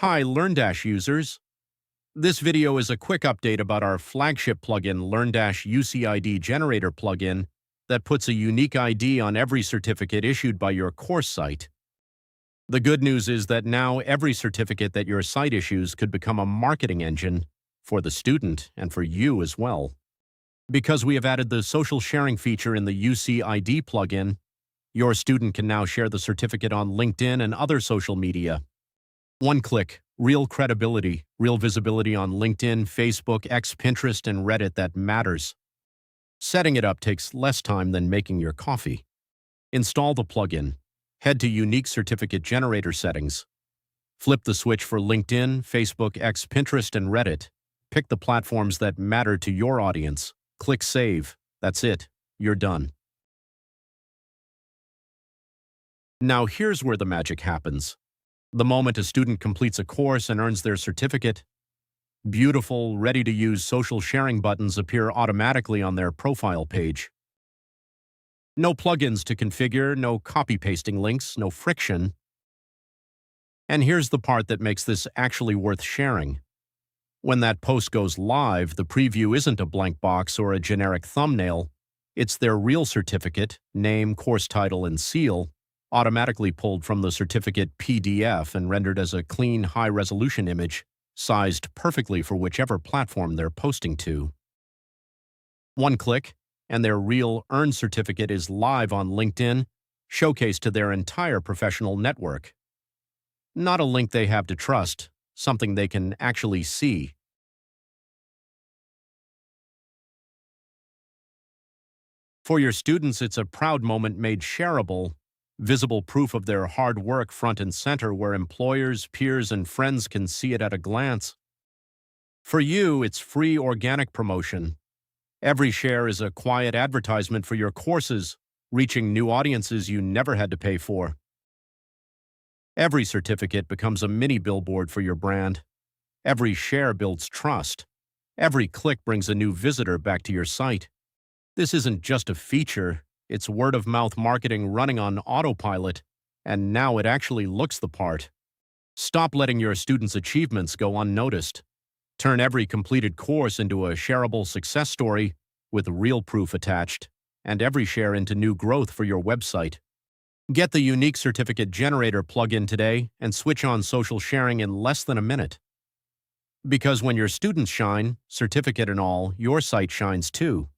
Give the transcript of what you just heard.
Hi, LearnDash users. This video is a quick update about our flagship plugin, LearnDash UCID Generator plugin, that puts a unique ID on every certificate issued by your course site. The good news is that now every certificate that your site issues could become a marketing engine for the student and for you as well. Because we have added the social sharing feature in the UCID plugin, your student can now share the certificate on LinkedIn and other social media. One click, real credibility, real visibility on LinkedIn, Facebook, X, Pinterest, and Reddit that matters. Setting it up takes less time than making your coffee. Install the plugin. Head to Unique Certificate Generator settings. Flip the switch for LinkedIn, Facebook, X, Pinterest, and Reddit. Pick the platforms that matter to your audience. Click Save. That's it. You're done. Now here's where the magic happens. The moment a student completes a course and earns their certificate, beautiful, ready-to-use social sharing buttons appear automatically on their profile page. No plugins to configure, no copy-pasting links, no friction. And here's the part that makes this actually worth sharing. When that post goes live, the preview isn't a blank box or a generic thumbnail. It's their real certificate, name, course title, and seal, automatically pulled from the certificate PDF and rendered as a clean, high-resolution image, sized perfectly for whichever platform they're posting to. One click, and their real earned certificate is live on LinkedIn, showcased to their entire professional network. Not a link they have to trust, something they can actually see. For your students, it's a proud moment made shareable, visible proof of their hard work front and center where employers, peers, and friends can see it at a glance. For you, it's free organic promotion. Every share is a quiet advertisement for your courses, reaching new audiences you never had to pay for. Every certificate becomes a mini billboard for your brand. Every share builds trust. Every click brings a new visitor back to your site. This isn't just a feature. It's word-of-mouth marketing running on autopilot, and now it actually looks the part. Stop letting your students' achievements go unnoticed. Turn every completed course into a shareable success story with real proof attached, and every share into new growth for your website. Get the Unique Certificate Generator plugin today and switch on social sharing in less than a minute. Because when your students shine, certificate and all, your site shines too.